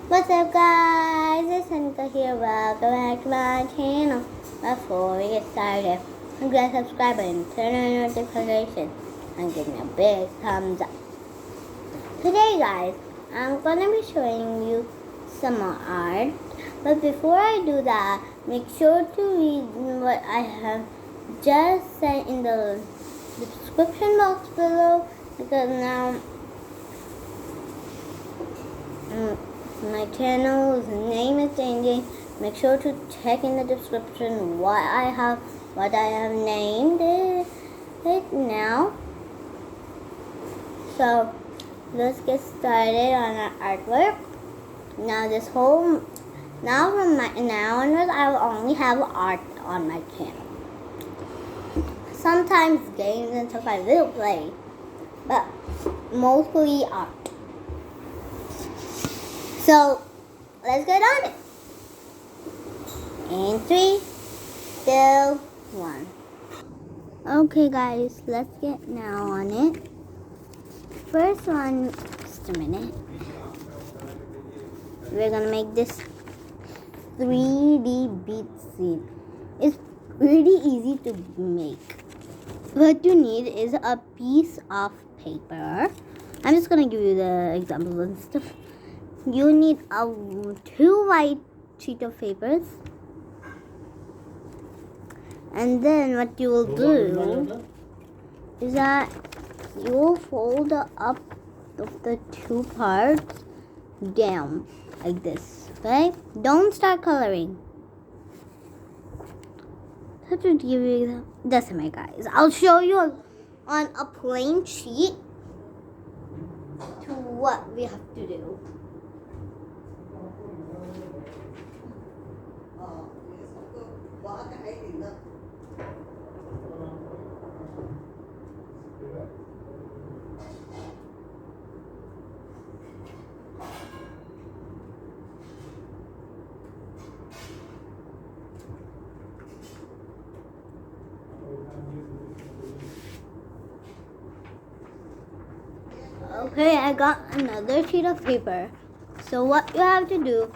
What's up guys, it's Anika here, welcome back to my channel. Before we get started, hit that subscribe button, turn on notifications, and give me a big thumbs up. Today guys, I'm gonna be showing you some more art, but before I do that, make sure to read what I have just said in the description box below, because now my channel's name is changing. Make sure to check in the description what I have named it now. So let's get started on our artwork. Now from now onwards, I will only have art on my channel. Sometimes games and stuff I will play, but mostly art. So, let's get on it. In 3, 2, 1. Okay guys, let's get now on it. First one, just a minute. We're gonna make this 3D beat scene. It's really easy to make. What you need is a piece of paper. I'm just gonna give you the examples and stuff. You need 2 white sheet of papers, and then what you will do is that you will fold up the 2 parts down like this. Okay, don't start coloring. Have to give you this, my guys. I'll show you on a plain sheet to what we have to do. Okay, I got another sheet of paper. So what you have to do,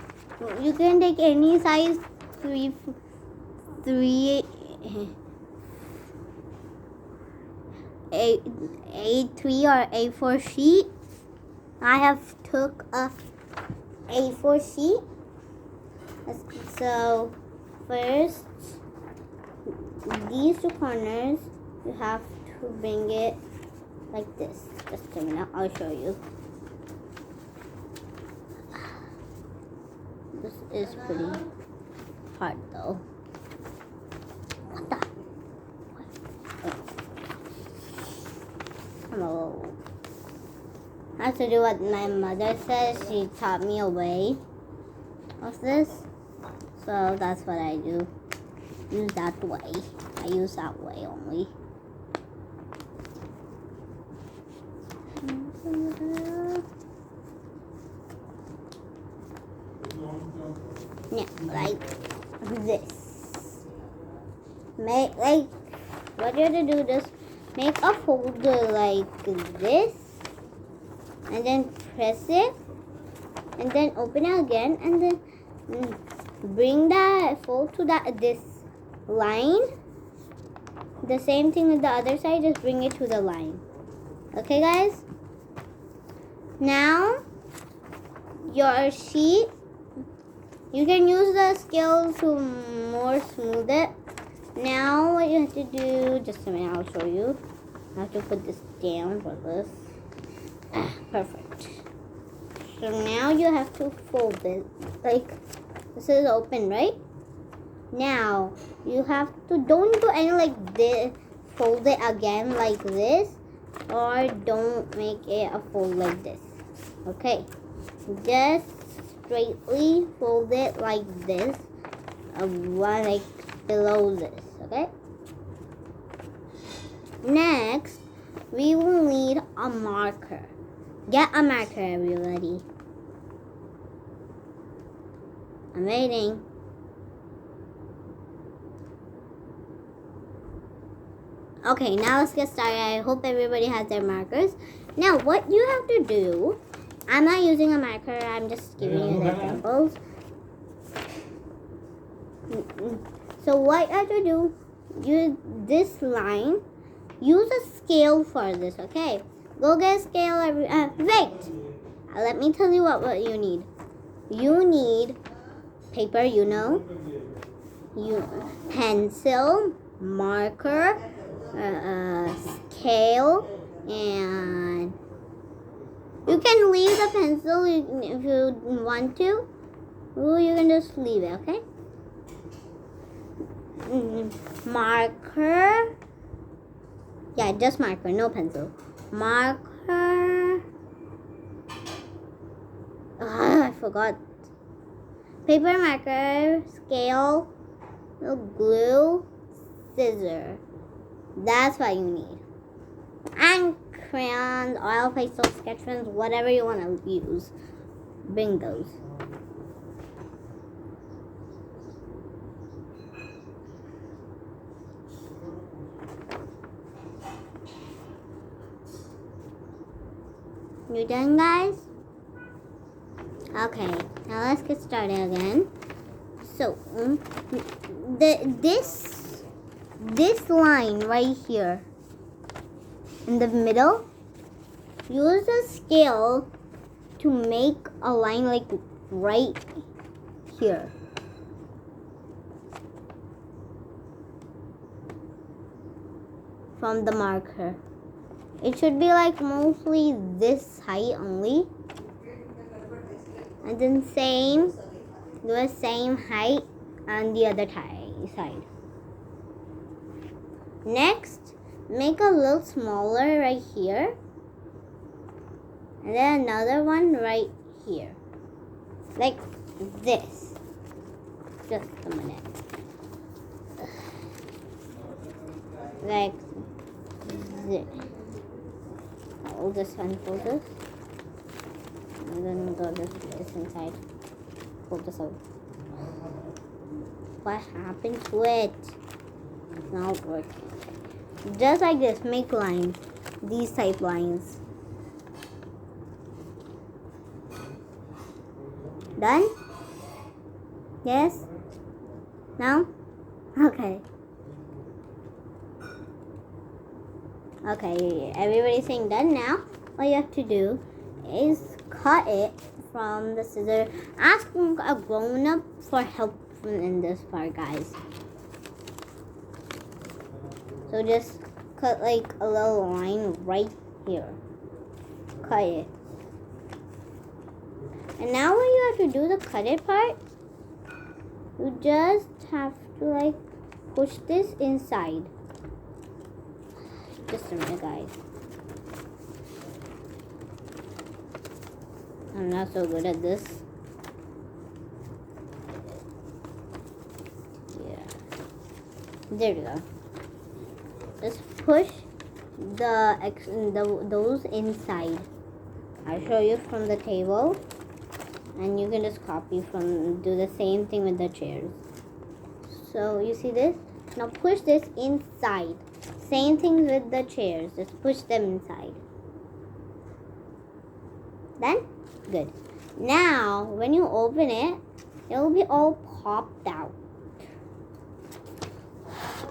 you can take any size A3 or A4 sheet. I have took a A4 sheet. So first, these 2 corners, you have to bring it like this. Just a minute, I'll show you. This is pretty hard though. What the? Hello. I have to do what my mother says. She taught me a way of this. So that's what I do. Use that way. I use that way only. Yeah, like this. Make what you have to do, just make a folder like this, and then press it, and then open it again, and then bring that fold to this line. The same thing with the other side, just bring it to the line. Okay guys? Now your sheet, you can use the scale to more smooth it. Now what you have to do, just a minute, I'll show you. I have to put this down for this. Perfect. So now you have to fold it. Like, this is open, right? Now you have to, don't do any like this, fold it again like this, or don't make it a fold like this. Okay, just straightly fold it like this, one like below this. Okay, next we will need a marker. Get a marker, everybody. I'm waiting. Okay, now let's get started. I hope everybody has their markers. Now, what you have to do I'm not using a marker. I'm just giving you the examples. So what you have to do, use this line. Use a scale for this, okay? Go get a scale. Wait. Let me tell you what you need. You need paper, pencil, marker, scale, and you can leave the pencil if you want to. Or you can just leave it, okay? Marker. Yeah, just marker, no pencil. Marker. I forgot. Paper, marker, scale, glue, scissor. That's what you need. And crayons, oil pencils, sketch pens, whatever you want to use. Bring those. You done, guys? Okay, now let's get started again. So, this line right here in the middle, use a scale to make a line like right here. From the marker. It should be like mostly this height only. And then do the same height on the other side. Next, make a little smaller right here. And then another one right here. Like this. Just a minute. Like this. I'll just unfold this. And then go this inside. Pull this out. What happened to it? It's not working. Just like this, make lines. These type lines. Done? Yes? No? Okay. Okay, everybody's saying done now. All you have to do is cut it from the scissors. Ask a grown-up for help in this part, guys. So just cut like a little line right here. Cut it. And now what you have to do, the cut it part, you just have to like push this inside. Just a minute, guys. I'm not so good at this. Yeah. There we go. Just push those inside. I'll show you from the table. And you can just do the same thing with the chairs. So you see this? Now push this inside. Same thing with the chairs. Just push them inside. Done? Good. Now, when you open it, it will be all popped out.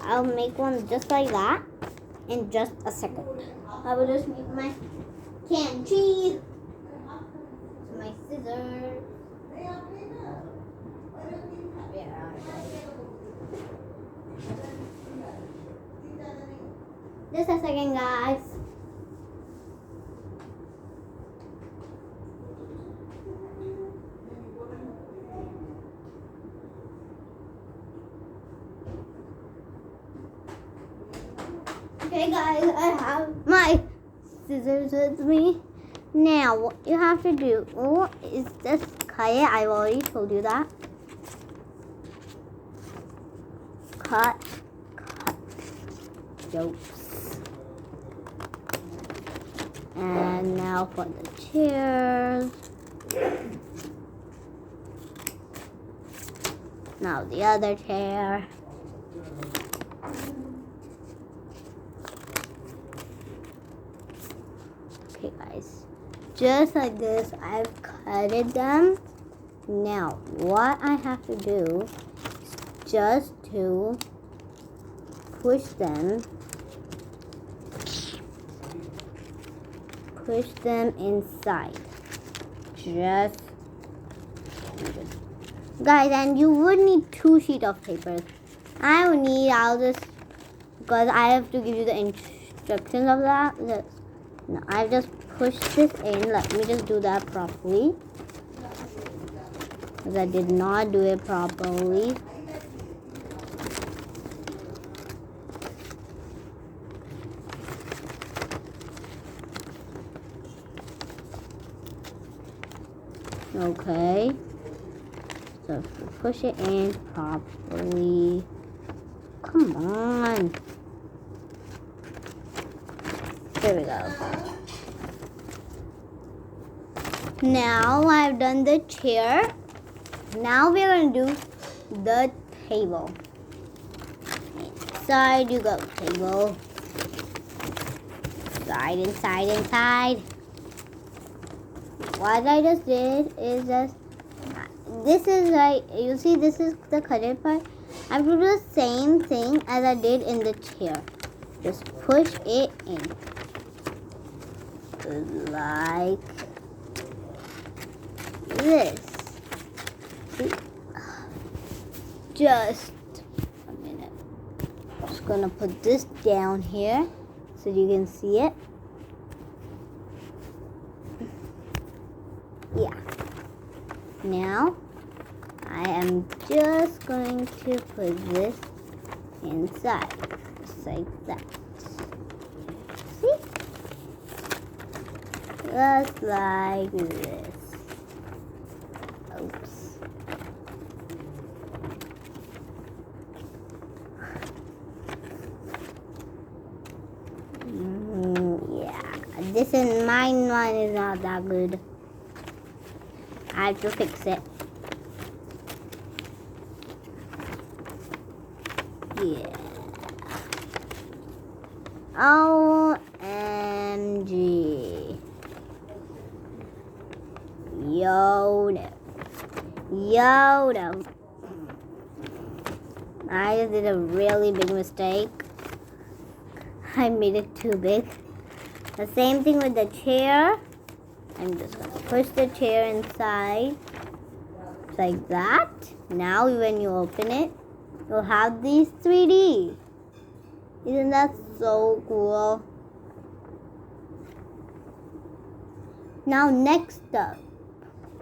I'll make one just like that in just a second. I will just make my canned cheese, my scissors. Just a second, guys. Okay, guys, I have my scissors with me. Now, what you have to do is just cut it. I already told you that. Cut. Jokes. And now for the chairs. Now the other chair. Okay, guys. just like this. I've cutted them. Now, what I have to do is just to push them inside. Just guys, and you would need 2 sheets of paper. I'll just, because I have to give you the instructions of that. No, I've just pushed this in. Let me just do that properly, because I did not do it properly. Okay, so if we push it in properly, come on, there we go. Now I've done the chair. Now we're going to do the table. Inside you go, table. Inside. What I just did is just, this is right, you see this is the cutted part. I have to do the same thing as I did in the chair. Just push it in. Like this. Just a minute. I'm just gonna put this down here so you can see it. Yeah. Now I am just going to put this inside, just like that. See? Just like this. Oops. Yeah, this is mine. One is not that good. I have to fix it. Yeah. OMG. Yo no. I just did a really big mistake. I made it too big. The same thing with the chair. I'm just going to push the chair inside, like that. Now when you open it, you'll have these 3D. Isn't that so cool? Now next up,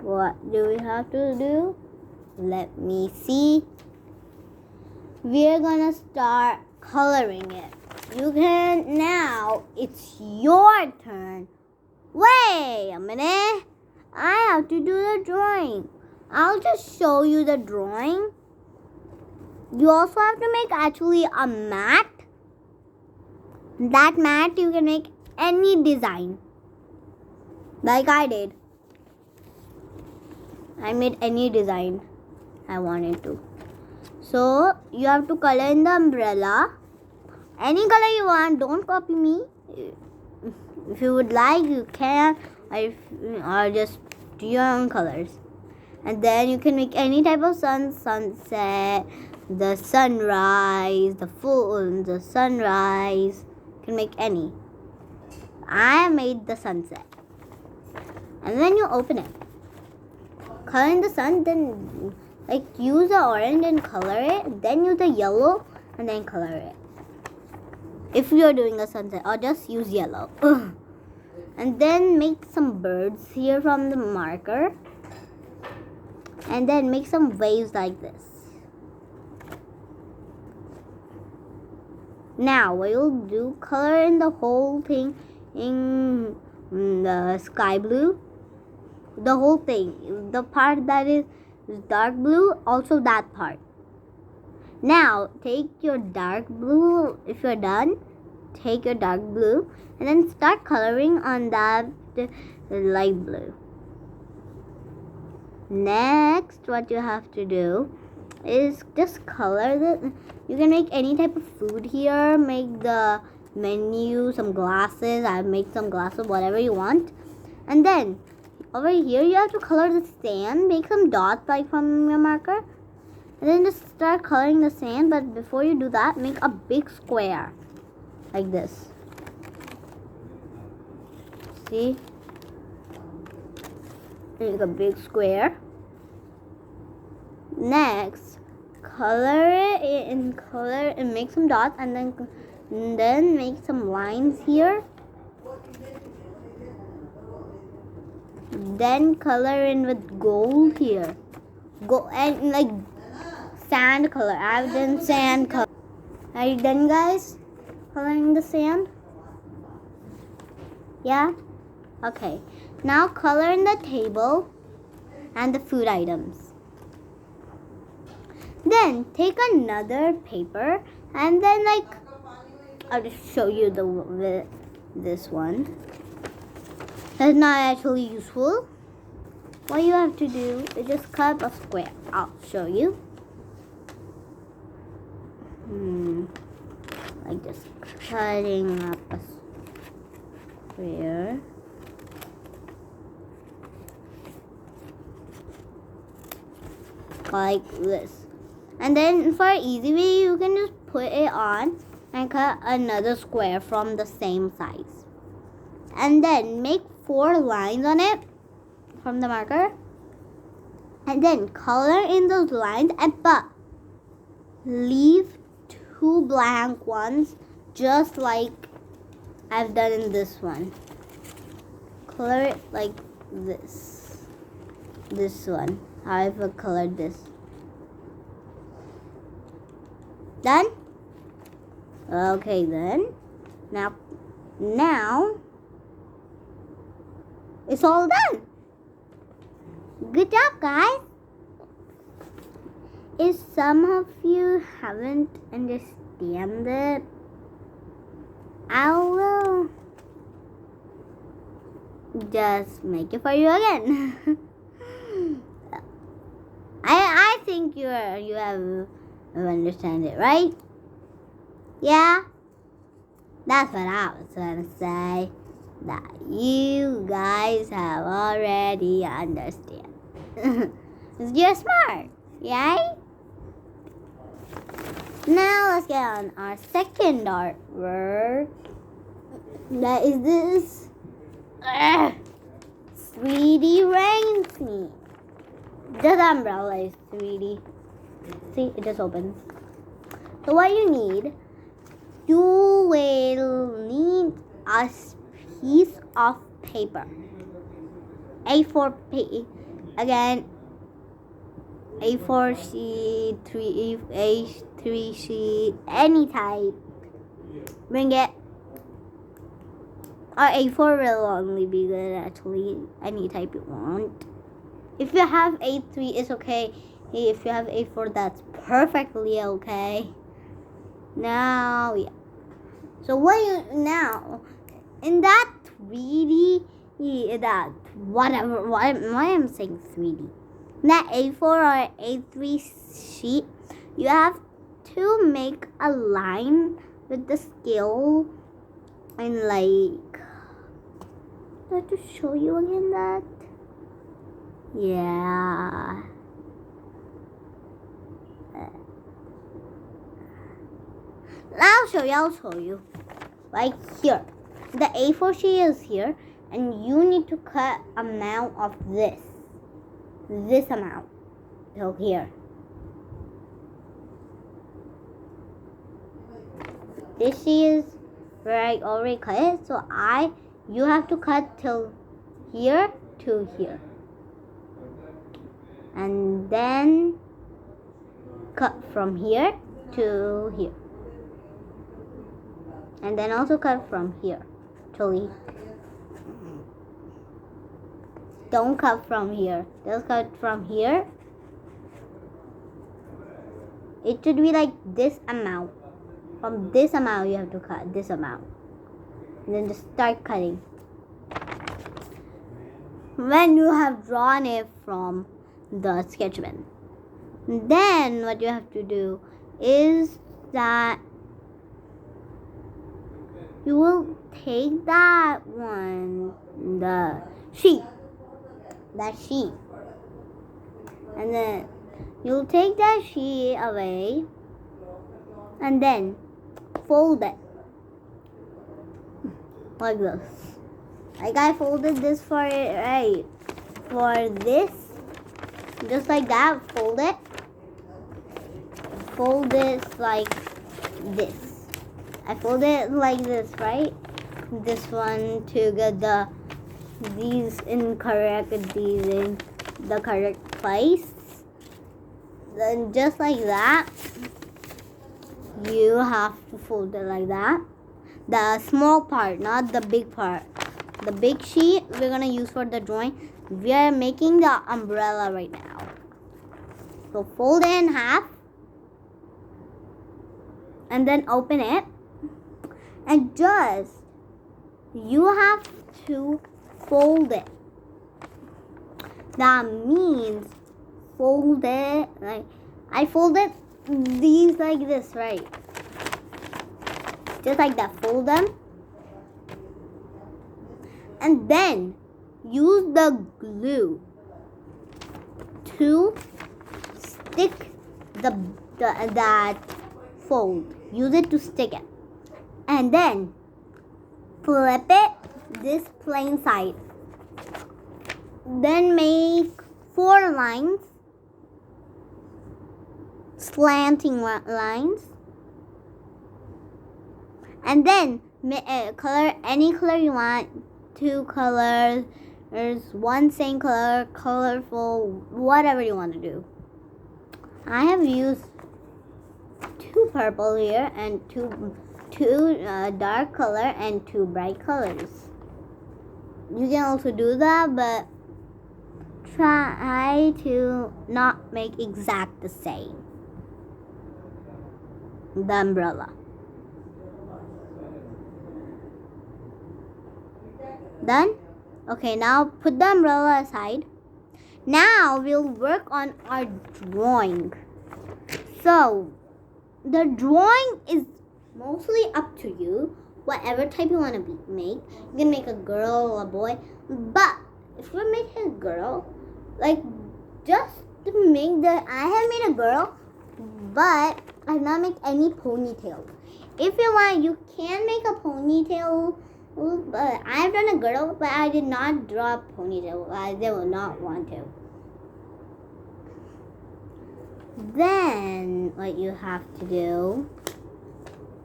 what do we have to do? Let me see. We're going to start coloring it. You can, now it's your turn. Wait a minute. I have to do the drawing. I'll just show you the drawing. You also have to make actually a mat. That mat you can make any design. Like I did. I made any design I wanted to. So you have to color in the umbrella. Any color you want. Don't copy me. If you would like, you can, or just do your own colors. And then you can make any type of sunset, the sunrise, the sunrise. You can make any. I made the sunset. And then you open it. Color in the sun, then like use the orange and color it. Then use the yellow and then color it. If you're doing a sunset, or just use yellow. And then make some birds here from the marker. And then make some waves like this. Now what you'll do, color in the whole thing in the sky blue. The whole thing. The part that is dark blue, also that part. Now, take your dark blue, if you're done, take your dark blue and then start coloring on that light blue. Next, what you have to do is just color the, you can make any type of food here, make the menu, some glasses, I made some glasses, whatever you want. And then over here you have to color the sand. Make some dots like from your marker. And then just start coloring the sand. But before you do that, make a big square. Like this. See? Make a big square. Next, color it and make some dots, and then make some lines here. Then color in with gold here. Go and like sand color. I've done sand color. Are you done, guys? Coloring the sand? Yeah? Okay. Now color in the table and the food items. Then take another paper and then like I'll just show you this one. That's not actually useful. What you have to do is just cut a square. I'll show you. Like just cutting up a square. Like this. And then for an easy way, you can just put it on and cut another square from the same size. And then make 4 lines on it from the marker. And then color in those lines, but leave 2 blank ones, just like I've done in this one. Color it like this. This one. I've colored this. Done? Okay then. Now it's all done. Good job, guys. If some of you haven't understand it, I will just make it for you again. I think you have understand it, right? Yeah? That's what I was trying to say. That you guys have already understand. You're smart, right? Now let's get on our second artwork. That is this 3D rain scene. This umbrella is 3D. See, it just opens. So what you will need a piece of paper. A4 again. A4 sheet, A3 sheet, any type. Bring it. Or A4 will only be good actually. Any type you want. If you have A3, it's okay. If you have A4, that's perfectly okay. Now, yeah. So now in that 3D, that whatever. Why am I saying 3D? In that A4 or A3 sheet, you have to make a line with the scale and like. Do I have to show you again that? Yeah. I'll show you. Like here. The A4 sheet is here. And you need to cut amount of this. This amount. So here. This sheet is where I already cut it. So you have to cut till here to here. And then cut from here to here. And then also cut from here to here. Don't cut from here. Just cut from here. It should be like this amount. From this amount you have to cut this amount. And then just start cutting. When you have drawn it from the sketch pen. Then what you have to do is that you will take that one, the sheep. That sheep. And then you'll take that sheet away and then fold it like this. Like I folded this for it, right? For this, just like that, fold it. Fold this like this. I fold it like this, right? This one to get these in the correct place. Then just like that, you have to fold it like that. The small part, not the big part. The big sheet we're gonna use for the drawing. We are making the umbrella right now. So fold it in half and then open it. And just, you have to fold it. That means fold it like I folded these like this, right? Just like that, fold them. And then use the glue to stick that fold. Use it to stick it. And then flip it this plain side. Then make 4 lines, slanting lines. And then color any color you want. 2 colors, there's 1 same color, colorful, whatever you want to do. I have used 2 purple here and 2 dark color and 2 bright colors. You can also do that, but try to not make exact the same. The umbrella. Done? Okay, now put the umbrella aside. Now we'll work on our drawing. So the drawing is mostly up to you. Whatever type you want to make. You can make a girl or a boy. But if you're making a girl, like just to make I have made a girl, but I have not made any ponytail. If you want, you can make a ponytail. But I've done a girl, but I did not draw a ponytail. I did not want to. Then what you have to do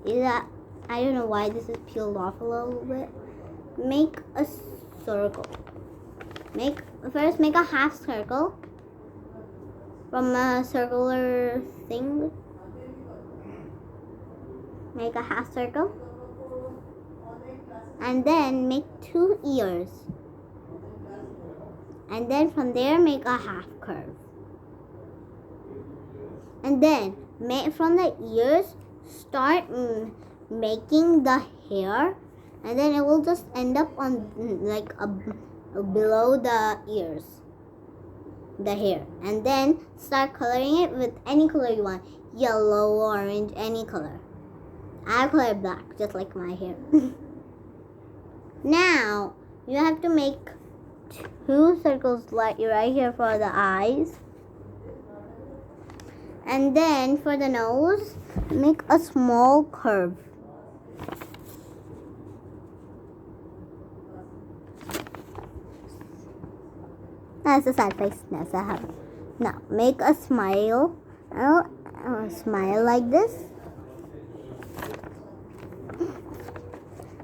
is that I don't know why this is peeled off a little bit. Make a circle. First make a half circle from a circular thing. Make a half circle. And then make 2 ears. And then from there make a half curve. And then from the ears start making the hair, and then it will just end up on like below the ears, the hair. And then start coloring it with any color you want, yellow, orange, any color. I color black just like my hair. Now, you have to make 2 circles right here for the eyes. And then for the nose, make a small curve. That's a sad face. That's a heart. Now, make a smile. Smile like this.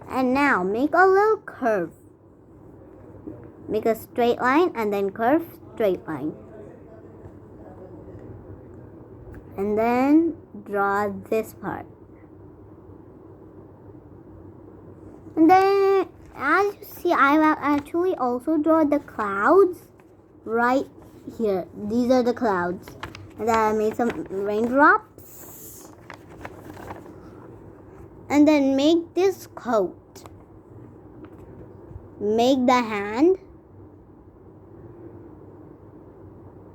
And now make a little curve. Make a straight line and then curve, straight line. And then draw this part. And then as you see, I actually also draw the clouds right here. These are the clouds. And then I made some raindrops. And then make this coat. Make the hand.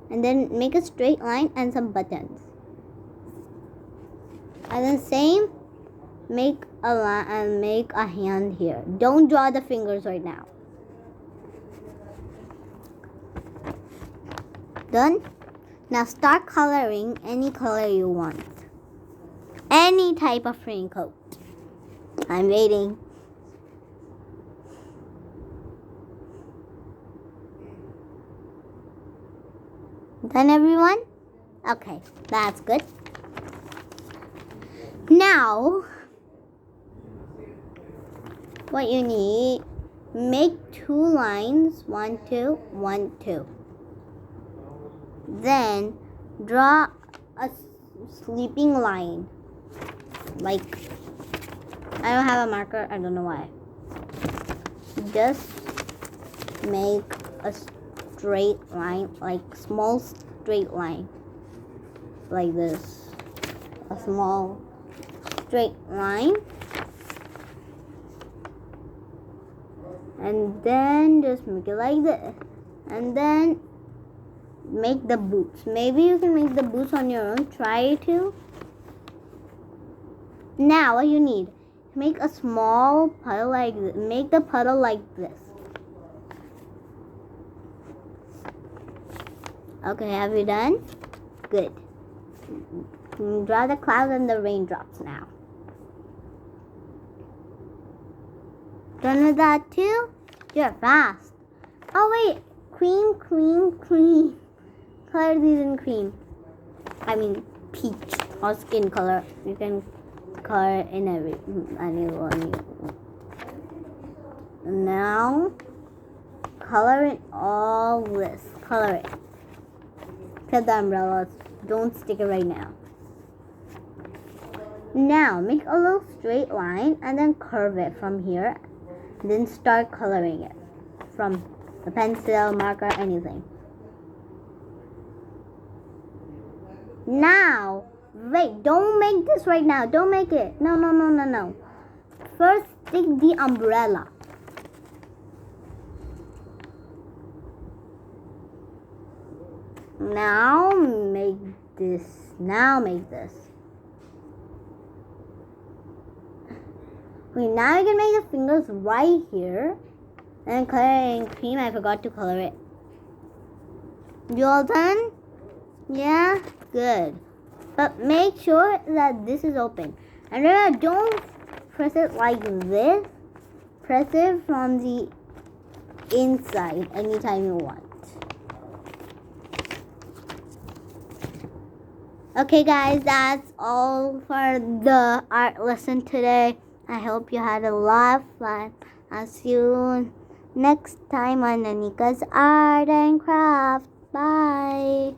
And then make a straight line and some buttons. And then same, make a hand here. Don't draw the fingers right now. Done? Now start coloring any color you want. Any type of raincoat. I'm waiting. Done, everyone? Okay, that's good. Now, what you need, make 2 lines, 1, 2, 1, 2. Then, draw a sleeping line. Like, I don't have a marker, I don't know why. Just make a straight line, like small straight line, like this. A small straight line. And then just make it like this. And then make the boots. Maybe you can make the boots on your own. Try to. Now what you need, make a small puddle like this. Make the puddle like this. Okay, have you done? Good. Draw the clouds and the raindrops now. Done with that too? You're fast. Oh wait, cream. Color these in cream. I mean peach or skin color. You can color in anyone. Now color in all this. Color it. Cut the umbrellas. Don't stick it right now. Now make a little straight line and then curve it from here. Then start coloring it from the pencil, marker, anything. Now, wait, don't make this right now. Don't make it. No. First stick the umbrella. Now make this. Wait, now you can make the fingers right here. And color it in cream. I forgot to color it. You all done? Yeah? Good. But make sure that this is open. And remember, don't press it like this. Press it from the inside anytime you want. Okay guys, that's all for the art lesson today. I hope you had a lot of fun. I'll see you next time on Anika's Art and Craft. Bye.